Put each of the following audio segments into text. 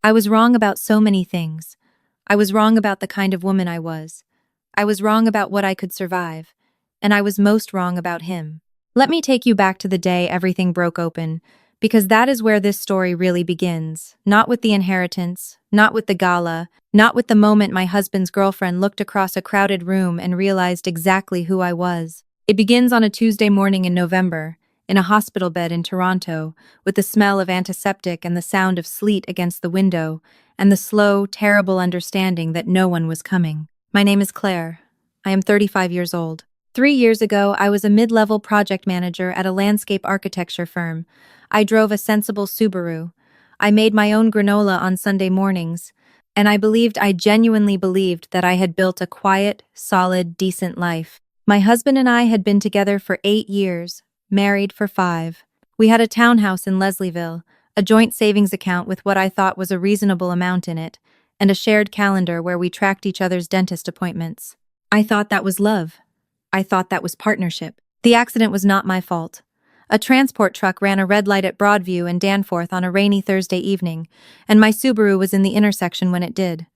I was wrong about so many things. I was wrong about the kind of woman I was. I was wrong about what I could survive. And I was most wrong about him. Let me take you back to the day everything broke open, because that is where this story really begins. Not with the inheritance, not with the gala, not with the moment my husband's girlfriend looked across a crowded room and realized exactly who I was. It begins on a Tuesday morning in November, in a hospital bed in Toronto, with the smell of antiseptic and the sound of sleet against the window, and the slow, terrible understanding that no one was coming. My name is Claire. I am 35 years old. 3 years ago, I was a mid-level project manager at a landscape architecture firm. I drove a sensible Subaru. I made my own granola on Sunday mornings, and I genuinely believed that I had built a quiet, solid, decent life. My husband and I had been together for 8 years, married for 5. We had a townhouse in Leslieville, a joint savings account with what I thought was a reasonable amount in it, and a shared calendar where we tracked each other's dentist appointments. I thought that was love. I thought that was partnership. The accident was not my fault. A transport truck ran a red light at Broadview and Danforth on a rainy Thursday evening, and my Subaru was in the intersection when it did.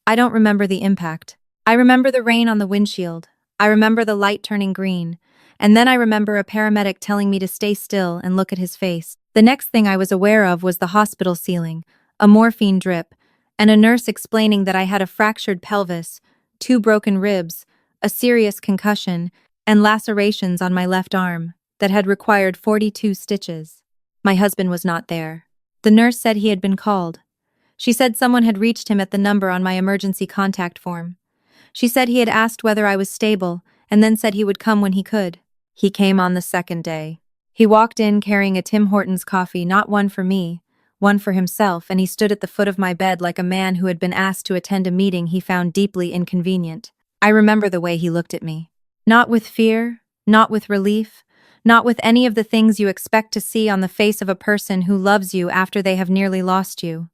I don't remember the impact. I remember the rain on the windshield. I remember the light turning green. And then I remember a paramedic telling me to stay still and look at his face. The next thing I was aware of was the hospital ceiling, a morphine drip, and a nurse explaining that I had a fractured pelvis, 2 broken ribs, a serious concussion, and lacerations on my left arm that had required 42 stitches. My husband was not there. The nurse said he had been called. She said someone had reached him at the number on my emergency contact form. She said he had asked whether I was stable, and then said he would come when he could. He came on the second day. He walked in carrying a Tim Hortons coffee, not one for me, one for himself, and he stood at the foot of my bed like a man who had been asked to attend a meeting he found deeply inconvenient. I remember the way he looked at me. Not with fear, not with relief, not with any of the things you expect to see on the face of a person who loves you after they have nearly lost you.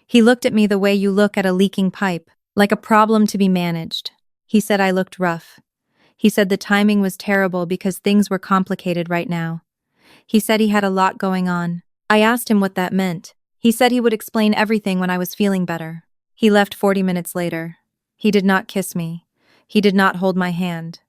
He looked at me the way you look at a leaking pipe, like a problem to be managed. He said I looked rough. He said the timing was terrible because things were complicated right now. He said he had a lot going on. I asked him what that meant. He said he would explain everything when I was feeling better. He left 40 minutes later. He did not kiss me. He did not hold my hand.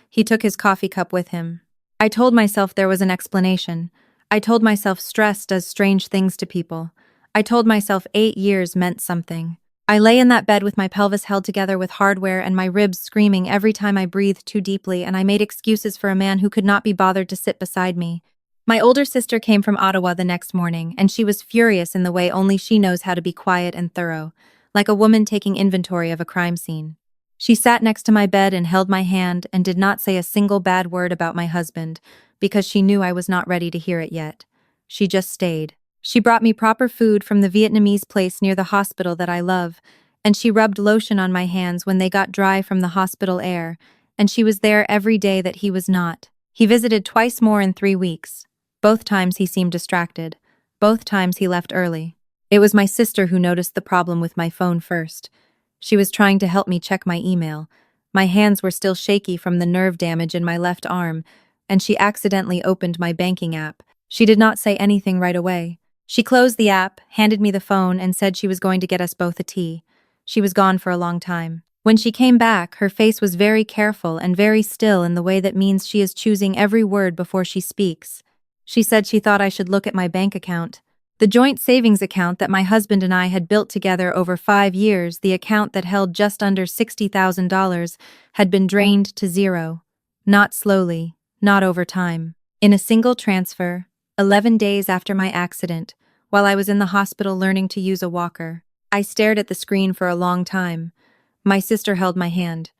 He took his coffee cup with him. I told myself there was an explanation. I told myself stress does strange things to people. I told myself 8 years meant something. I lay in that bed with my pelvis held together with hardware and my ribs screaming every time I breathed too deeply, and I made excuses for a man who could not be bothered to sit beside me. My older sister came from Ottawa the next morning, and she was furious in the way only she knows how to be quiet and thorough, like a woman taking inventory of a crime scene. She sat next to my bed and held my hand and did not say a single bad word about my husband, because she knew I was not ready to hear it yet. She just stayed. She brought me proper food from the Vietnamese place near the hospital that I love, and she rubbed lotion on my hands when they got dry from the hospital air, and she was there every day that he was not. He visited twice more in 3 weeks. Both times he seemed distracted. Both times he left early. It was my sister who noticed the problem with my phone first. She was trying to help me check my email. My hands were still shaky from the nerve damage in my left arm, and she accidentally opened my banking app. She did not say anything right away. She closed the app, handed me the phone, and said she was going to get us both a tea. She was gone for a long time. When she came back, her face was very careful and very still in the way that means she is choosing every word before she speaks. She said she thought I should look at my bank account. The joint savings account that my husband and I had built together over 5 years, the account that held just under $60,000, had been drained to zero. Not slowly, not over time. In a single transfer, 11 days after my accident, while I was in the hospital learning to use a walker. I stared at the screen for a long time. My sister held my hand.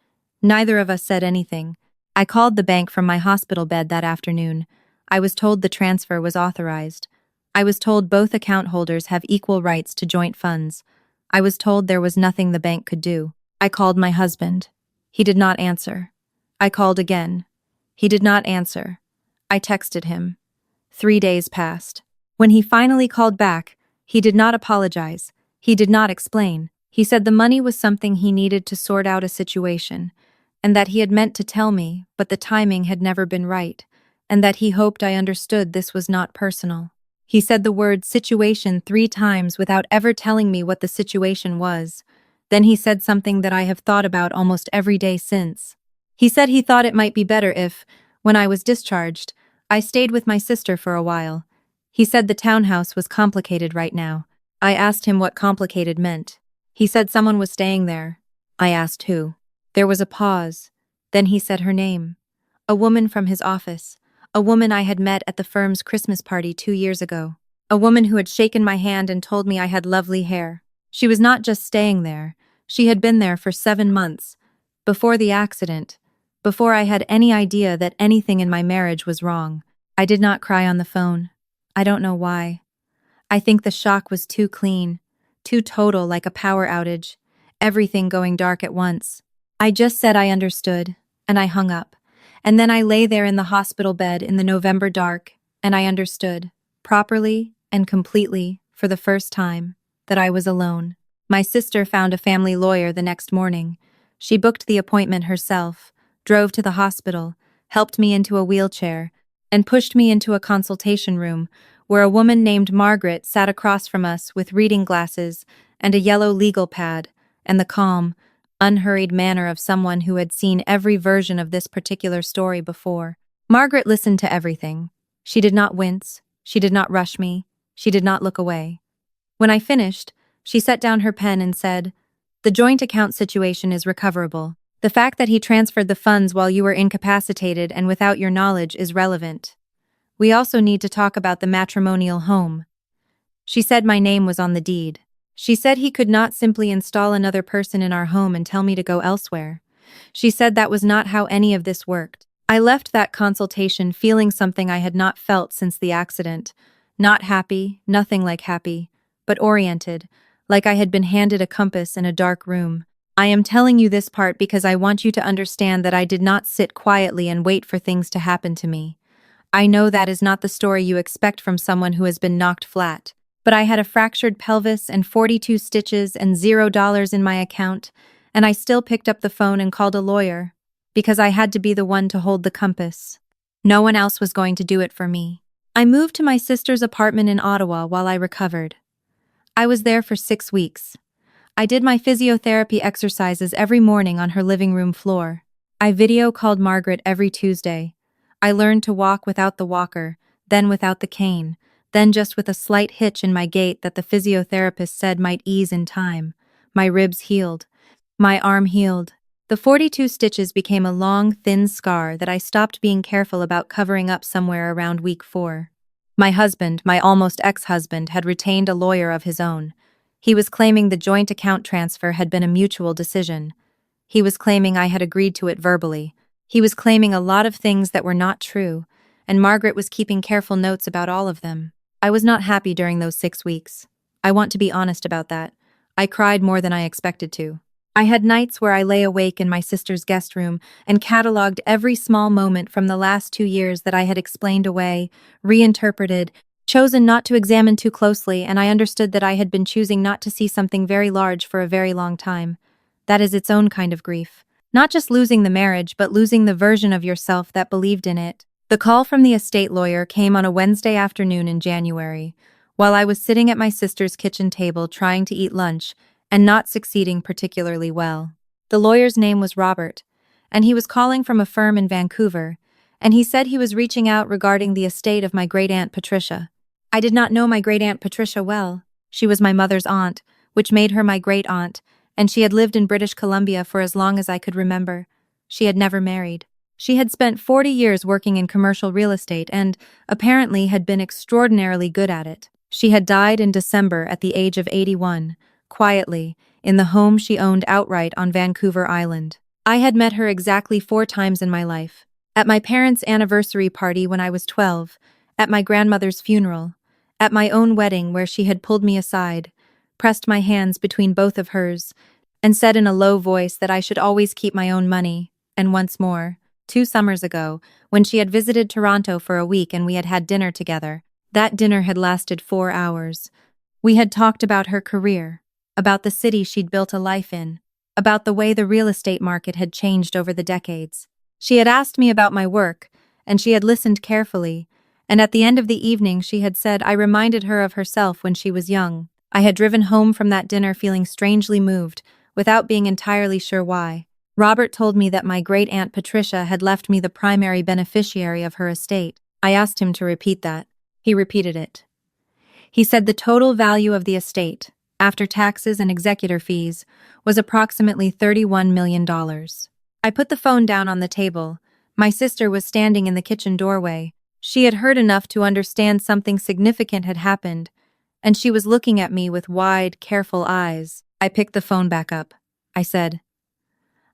Neither of us said anything. I called the bank from my hospital bed that afternoon. I was told the transfer was authorized. I was told both account holders have equal rights to joint funds. I was told there was nothing the bank could do. I called my husband. He did not answer. I called again. He did not answer. I texted him. 3 days passed. When he finally called back, he did not apologize. He did not explain. He said the money was something he needed to sort out a situation, and that he had meant to tell me, but the timing had never been right, and that he hoped I understood this was not personal. He said the word situation 3 times without ever telling me what the situation was. Then he said something that I have thought about almost every day since. He said he thought it might be better if, when I was discharged, I stayed with my sister for a while. He said the townhouse was complicated right now. I asked him what complicated meant. He said someone was staying there. I asked who. There was a pause. Then he said her name. A woman from his office. A woman I had met at the firm's Christmas party 2 years ago. A woman who had shaken my hand and told me I had lovely hair. She was not just staying there. She had been there for 7 months. Before the accident. Before I had any idea that anything in my marriage was wrong. I did not cry on the phone. I don't know why. I think the shock was too clean. Too total, like a power outage. Everything going dark at once. I just said I understood, and I hung up. And then I lay there in the hospital bed in the November dark, and I understood, properly and completely, for the first time, that I was alone. My sister found a family lawyer the next morning. She booked the appointment herself, drove to the hospital, helped me into a wheelchair, and pushed me into a consultation room where a woman named Margaret sat across from us with reading glasses and a yellow legal pad, and the calm, unhurried manner of someone who had seen every version of this particular story before. Margaret listened to everything. She did not wince. She did not rush me. She did not look away. When I finished, she set down her pen and said, "The joint account situation is recoverable. The fact that he transferred the funds while you were incapacitated and without your knowledge is relevant. We also need to talk about the matrimonial home." She said my name was on the deed. She said he could not simply install another person in our home and tell me to go elsewhere. She said that was not how any of this worked. I left that consultation feeling something I had not felt since the accident. Not happy, nothing like happy, but oriented, like I had been handed a compass in a dark room. I am telling you this part because I want you to understand that I did not sit quietly and wait for things to happen to me. I know that is not the story you expect from someone who has been knocked flat. But I had a fractured pelvis and 42 stitches and $0 in my account, and I still picked up the phone and called a lawyer, because I had to be the one to hold the compass. No one else was going to do it for me. I moved to my sister's apartment in Ottawa while I recovered. I was there for 6 weeks. I did my physiotherapy exercises every morning on her living room floor. I video called Margaret every Tuesday. I learned to walk without the walker, then without the cane, then just with a slight hitch in my gait that the physiotherapist said might ease in time. My ribs healed. My arm healed. The 42 stitches became a long, thin scar that I stopped being careful about covering up somewhere around week 4. My husband, my almost ex-husband, had retained a lawyer of his own. He was claiming the joint account transfer had been a mutual decision. He was claiming I had agreed to it verbally. He was claiming a lot of things that were not true, and Margaret was keeping careful notes about all of them. I was not happy during those 6 weeks. I want to be honest about that. I cried more than I expected to. I had nights where I lay awake in my sister's guest room and cataloged every small moment from the last 2 years that I had explained away, reinterpreted, chosen not to examine too closely, and I understood that I had been choosing not to see something very large for a very long time. That is its own kind of grief. Not just losing the marriage, but losing the version of yourself that believed in it. The call from the estate lawyer came on a Wednesday afternoon in January, while I was sitting at my sister's kitchen table trying to eat lunch and not succeeding particularly well. The lawyer's name was Robert, and he was calling from a firm in Vancouver, and he said he was reaching out regarding the estate of my great-aunt Patricia. I did not know my great-aunt Patricia well. She was my mother's aunt, which made her my great-aunt, and she had lived in British Columbia for as long as I could remember. She had never married. She had spent 40 years working in commercial real estate and, apparently, had been extraordinarily good at it. She had died in December at the age of 81, quietly, in the home she owned outright on Vancouver Island. I had met her exactly 4 times in my life. At my parents' anniversary party when I was 12, at my grandmother's funeral, at my own wedding where she had pulled me aside, pressed my hands between both of hers, and said in a low voice that I should always keep my own money, and once more, 2 summers ago, when she had visited Toronto for a week and we had had dinner together. That dinner had lasted 4 hours. We had talked about her career, about the city she'd built a life in, about the way the real estate market had changed over the decades. She had asked me about my work, and she had listened carefully, And at the end of the evening, she had said I reminded her of herself when she was young. I had driven home from that dinner feeling strangely moved, without being entirely sure why. Robert told me that my great-aunt Patricia had left me the primary beneficiary of her estate. I asked him to repeat that. He repeated it. He said the total value of the estate, after taxes and executor fees, was approximately $31 million. I put the phone down on the table. My sister was standing in the kitchen doorway. She had heard enough to understand something significant had happened, and she was looking at me with wide, careful eyes. I picked the phone back up. I said,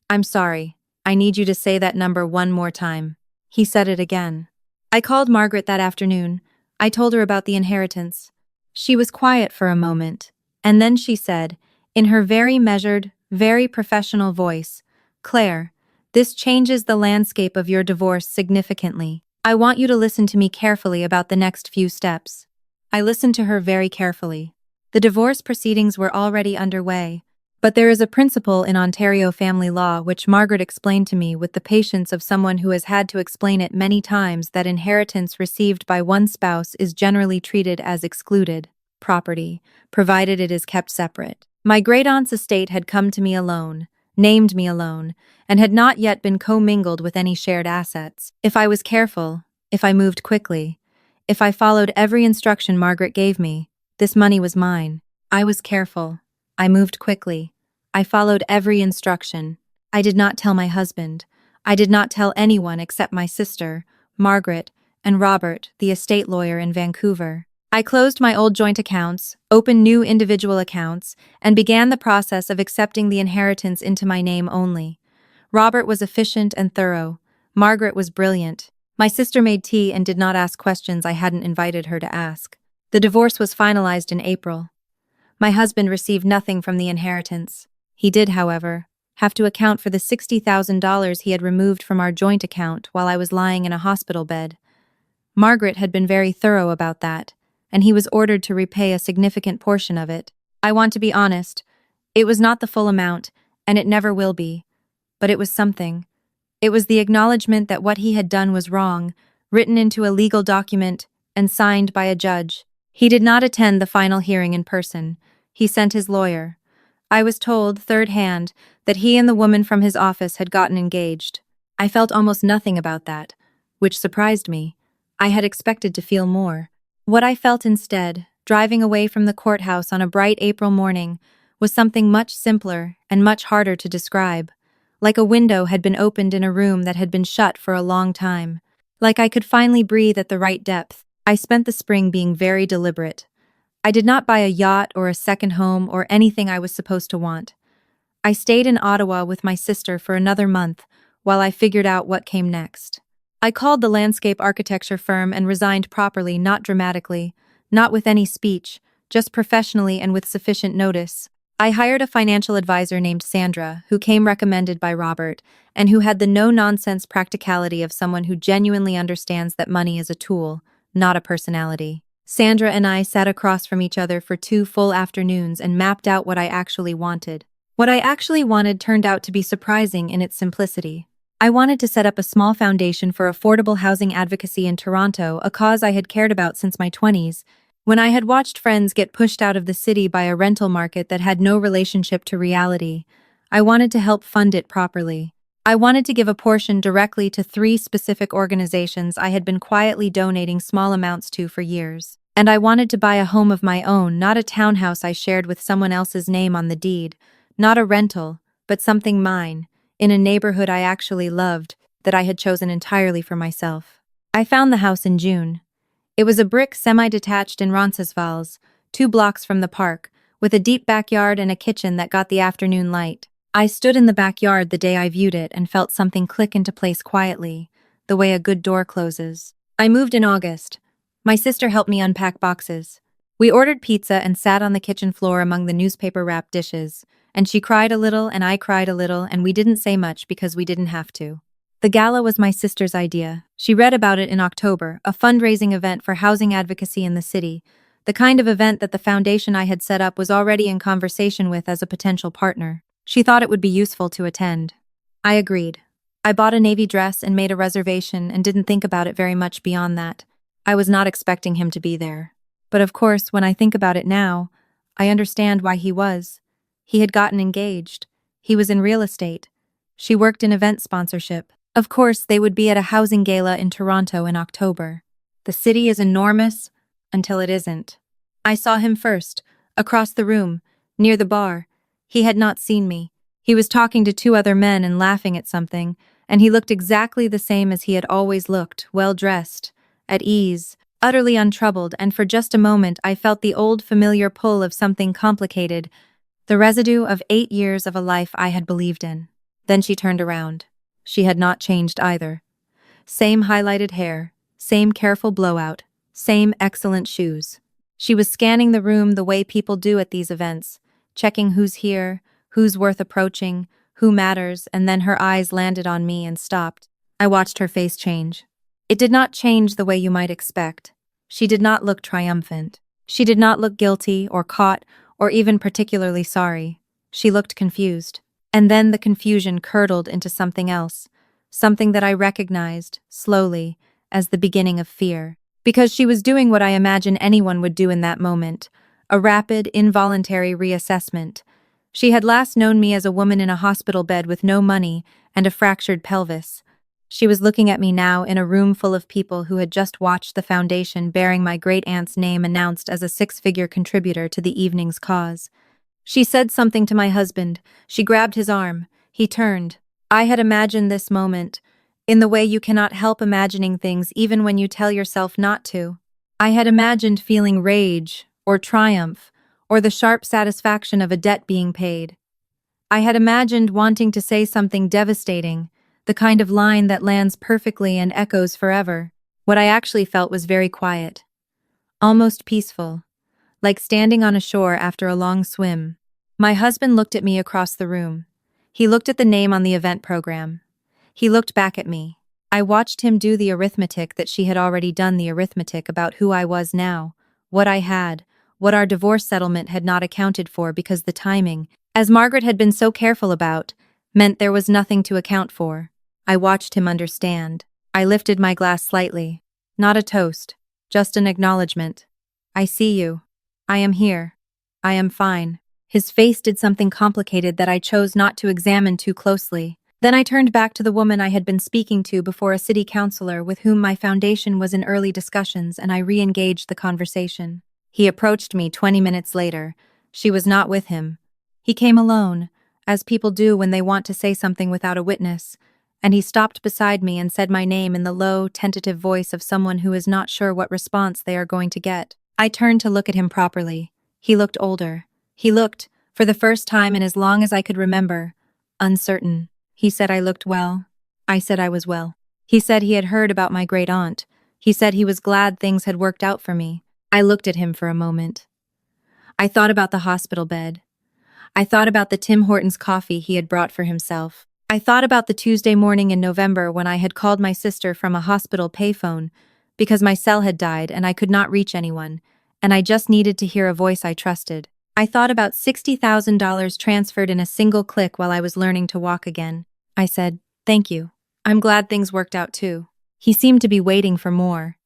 "I'm sorry. I need you to say that number one more time." He said it again. I called Margaret that afternoon. I told her about the inheritance. She was quiet for a moment, and then she said, in her very measured, very professional voice, "Claire, this changes the landscape of your divorce significantly. I want you to listen to me carefully about the next few steps." I listened to her very carefully. The divorce proceedings were already underway, but there is a principle in Ontario family law which Margaret explained to me with the patience of someone who has had to explain it many times, that inheritance received by one spouse is generally treated as excluded property, provided it is kept separate. My great-aunt's estate had come to me alone, named me alone, and had not yet been commingled with any shared assets. If I was careful, if I moved quickly, if I followed every instruction Margaret gave me, this money was mine. I was careful. I moved quickly. I followed every instruction. I did not tell my husband. I did not tell anyone except my sister, Margaret, and Robert, the estate lawyer in Vancouver. I closed my old joint accounts, opened new individual accounts, and began the process of accepting the inheritance into my name only. Robert was efficient and thorough. Margaret was brilliant. My sister made tea and did not ask questions I hadn't invited her to ask. The divorce was finalized in April. My husband received nothing from the inheritance. He did, however, have to account for the $60,000 he had removed from our joint account while I was lying in a hospital bed. Margaret had been very thorough about that, and he was ordered to repay a significant portion of it. I want to be honest, it was not the full amount, and it never will be, but it was something. It was the acknowledgement that what he had done was wrong, written into a legal document and signed by a judge. He did not attend the final hearing in person. He sent his lawyer. I was told, third hand, that he and the woman from his office had gotten engaged. I felt almost nothing about that, which surprised me. I had expected to feel more. What I felt instead, driving away from the courthouse on a bright April morning, was something much simpler and much harder to describe. Like a window had been opened in a room that had been shut for a long time. Like I could finally breathe at the right depth. I spent the spring being very deliberate. I did not buy a yacht or a second home or anything I was supposed to want. I stayed in Ottawa with my sister for another month while I figured out what came next. I called the landscape architecture firm and resigned properly, not dramatically, not with any speech, just professionally and with sufficient notice. I hired a financial advisor named Sandra, who came recommended by Robert, and who had the no-nonsense practicality of someone who genuinely understands that money is a tool, not a personality. Sandra and I sat across from each other for 2 full afternoons and mapped out what I actually wanted. What I actually wanted turned out to be surprising in its simplicity. I wanted to set up a small foundation for affordable housing advocacy in Toronto, a cause I had cared about since my 20s, when I had watched friends get pushed out of the city by a rental market that had no relationship to reality. I wanted to help fund it properly. I wanted to give a portion directly to 3 specific organizations I had been quietly donating small amounts to for years. And I wanted to buy a home of my own, not a townhouse I shared with someone else's name on the deed, not a rental, but something mine, in a neighborhood I actually loved, that I had chosen entirely for myself. I found the house in June. It was a brick semi-detached in Roncesvalles, 2 blocks from the park, with a deep backyard and a kitchen that got the afternoon light. I stood in the backyard the day I viewed it and felt something click into place quietly, the way a good door closes. I moved in August. My sister helped me unpack boxes. We ordered pizza and sat on the kitchen floor among the newspaper-wrapped dishes, and she cried a little and I cried a little, and we didn't say much because we didn't have to. The gala was my sister's idea. She read about it in October, a fundraising event for housing advocacy in the city, the kind of event that the foundation I had set up was already in conversation with as a potential partner. She thought it would be useful to attend. I agreed. I bought a navy dress and made a reservation and didn't think about it very much beyond that. I was not expecting him to be there. But of course, when I think about it now, I understand why he was. He had gotten engaged. He was in real estate. She worked in event sponsorship. Of course, they would be at a housing gala in Toronto in October. The city is enormous until it isn't. I saw him first, across the room, near the bar. He had not seen me. He was talking to two other men and laughing at something, and he looked exactly the same as he had always looked, well-dressed, at ease, utterly untroubled, and for just a moment I felt the old familiar pull of something complicated, the residue of 8 years of a life I had believed in. Then she turned around. She had not changed either. Same highlighted hair, same careful blowout, same excellent shoes. She was scanning the room the way people do at these events, checking who's here, who's worth approaching, who matters, and then her eyes landed on me and stopped. I watched her face change. It did not change the way you might expect. She did not look triumphant. She did not look guilty or caught or even particularly sorry. She looked confused. And then the confusion curdled into something else, something that I recognized, slowly, as the beginning of fear. Because she was doing what I imagine anyone would do in that moment, a rapid, involuntary reassessment. She had last known me as a woman in a hospital bed with no money and a fractured pelvis. She was looking at me now in a room full of people who had just watched the foundation bearing my great-aunt's name announced as a 6-figure contributor to the evening's cause. She said something to my husband. She grabbed his arm. He turned. I had imagined this moment, in the way you cannot help imagining things even when you tell yourself not to. I had imagined feeling rage, or triumph, or the sharp satisfaction of a debt being paid. I had imagined wanting to say something devastating, the kind of line that lands perfectly and echoes forever. What I actually felt was very quiet, almost peaceful, like standing on a shore after a long swim. My husband looked at me across the room. He looked at the name on the event program. He looked back at me. I watched him do the arithmetic that she had already done the arithmetic about who I was now, what I had, what our divorce settlement had not accounted for because the timing, as Margaret had been so careful about, meant there was nothing to account for. I watched him understand. I lifted my glass slightly. Not a toast, just an acknowledgement. I see you. I am here. I am fine. His face did something complicated that I chose not to examine too closely. Then I turned back to the woman I had been speaking to before a city councilor with whom my foundation was in early discussions, and I re-engaged the conversation. He approached me 20 minutes later. She was not with him. He came alone, as people do when they want to say something without a witness, and he stopped beside me and said my name in the low, tentative voice of someone who is not sure what response they are going to get. I turned to look at him properly. He looked older. He looked, for the first time in as long as I could remember, uncertain. He said I looked well. I said I was well. He said he had heard about my great-aunt. He said he was glad things had worked out for me. I looked at him for a moment. I thought about the hospital bed. I thought about the Tim Hortons coffee he had brought for himself. I thought about the Tuesday morning in November when I had called my sister from a hospital payphone because my cell had died and I could not reach anyone, and I just needed to hear a voice I trusted. I thought about $60,000 transferred in a single click while I was learning to walk again. I said, "Thank you. I'm glad things worked out too." He seemed to be waiting for more.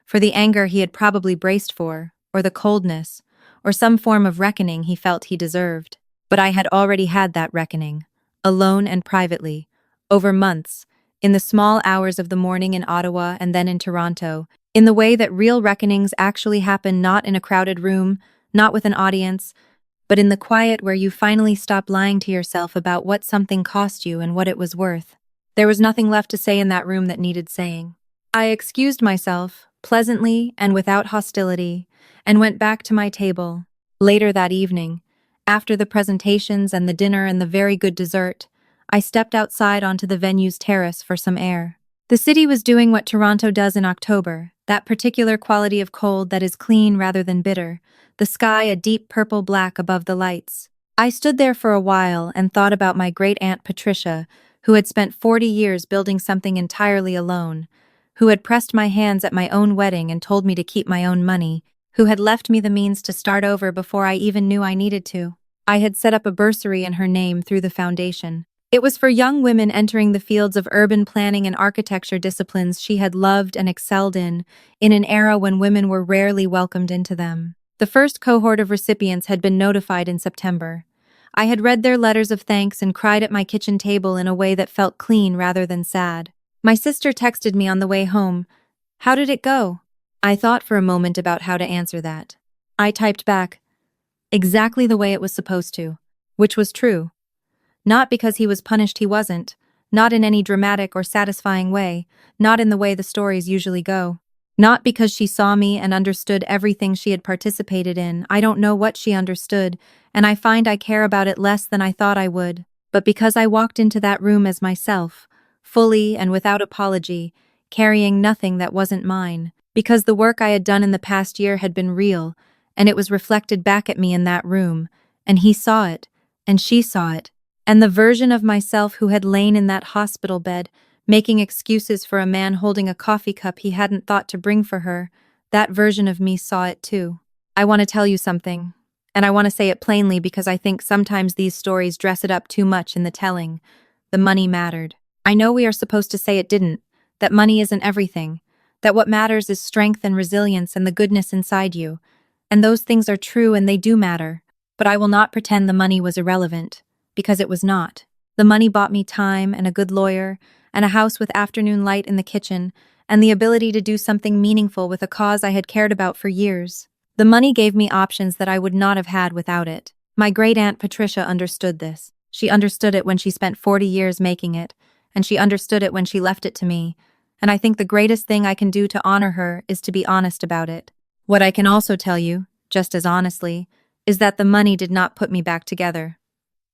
For the anger he had probably braced for, or the coldness, or some form of reckoning he felt he deserved. But I had already had that reckoning, alone and privately, over months, in the small hours of the morning in Ottawa and then in Toronto, in the way that real reckonings actually happen not in a crowded room, not with an audience, but in the quiet where you finally stop lying to yourself about what something cost you and what it was worth. There was nothing left to say in that room that needed saying. I excused myself, pleasantly and without hostility, and went back to my table. Later that evening, after the presentations and the dinner and the very good dessert, I stepped outside onto the venue's terrace for some air. The city was doing what Toronto does in October, that particular quality of cold that is clean rather than bitter, the sky a deep purple-black above the lights. I stood there for a while and thought about my great-aunt Patricia, who had spent 40 years building something entirely alone, who had pressed my hands at my own wedding and told me to keep my own money, who had left me the means to start over before I even knew I needed to. I had set up a bursary in her name through the foundation. It was for young women entering the fields of urban planning and architecture disciplines she had loved and excelled in an era when women were rarely welcomed into them. The first cohort of recipients had been notified in September. I had read their letters of thanks and cried at my kitchen table in a way that felt clean rather than sad. My sister texted me on the way home, "How did it go?" I thought for a moment about how to answer that. I typed back, "Exactly the way it was supposed to," which was true. Not because he was punished, he wasn't. Not in any dramatic or satisfying way. Not in the way the stories usually go. Not because she saw me and understood everything she had participated in. I don't know what she understood, and I find I care about it less than I thought I would. But because I walked into that room as myself, fully and without apology, carrying nothing that wasn't mine. Because the work I had done in the past year had been real, and it was reflected back at me in that room, and he saw it, and she saw it. And the version of myself who had lain in that hospital bed, making excuses for a man holding a coffee cup he hadn't thought to bring for her, that version of me saw it too. I want to tell you something, and I want to say it plainly because I think sometimes these stories dress it up too much in the telling. The money mattered. I know we are supposed to say it didn't, that money isn't everything, that what matters is strength and resilience and the goodness inside you. And those things are true and they do matter. But I will not pretend the money was irrelevant. Because it was not. The money bought me time and a good lawyer, and a house with afternoon light in the kitchen, and the ability to do something meaningful with a cause I had cared about for years. The money gave me options that I would not have had without it. My great-aunt Patricia understood this. She understood it when she spent 40 years making it, and she understood it when she left it to me. And I think the greatest thing I can do to honor her is to be honest about it. What I can also tell you, just as honestly, is that the money did not put me back together.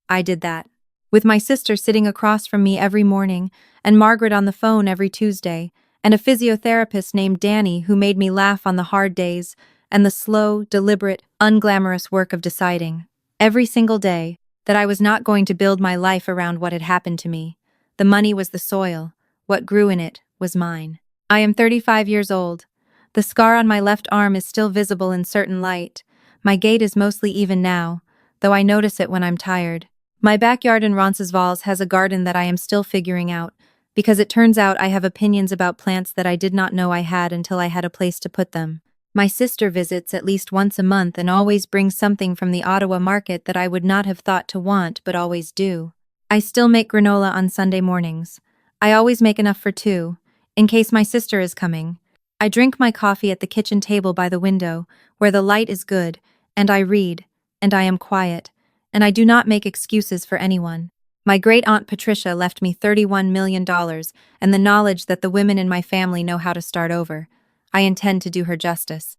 I did that. With my sister sitting across from me every morning, and Margaret on the phone every Tuesday, and a physiotherapist named Danny who made me laugh on the hard days, and the slow, deliberate, unglamorous work of deciding, every single day, that I was not going to build my life around what had happened to me. The money was the soil. What grew in it was mine. I am 35 years old. The scar on my left arm is still visible in certain light. My gait is mostly even now, though I notice it when I'm tired. My backyard in Roncesvalles has a garden that I am still figuring out, because it turns out I have opinions about plants that I did not know I had until I had a place to put them. My sister visits at least once a month and always brings something from the Ottawa market that I would not have thought to want but always do. I still make granola on Sunday mornings. I always make enough for two, in case my sister is coming. I drink my coffee at the kitchen table by the window, where the light is good, and I read, and I am quiet. And I do not make excuses for anyone. My great-aunt Patricia left me $31 million and the knowledge that the women in my family know how to start over. I intend to do her justice.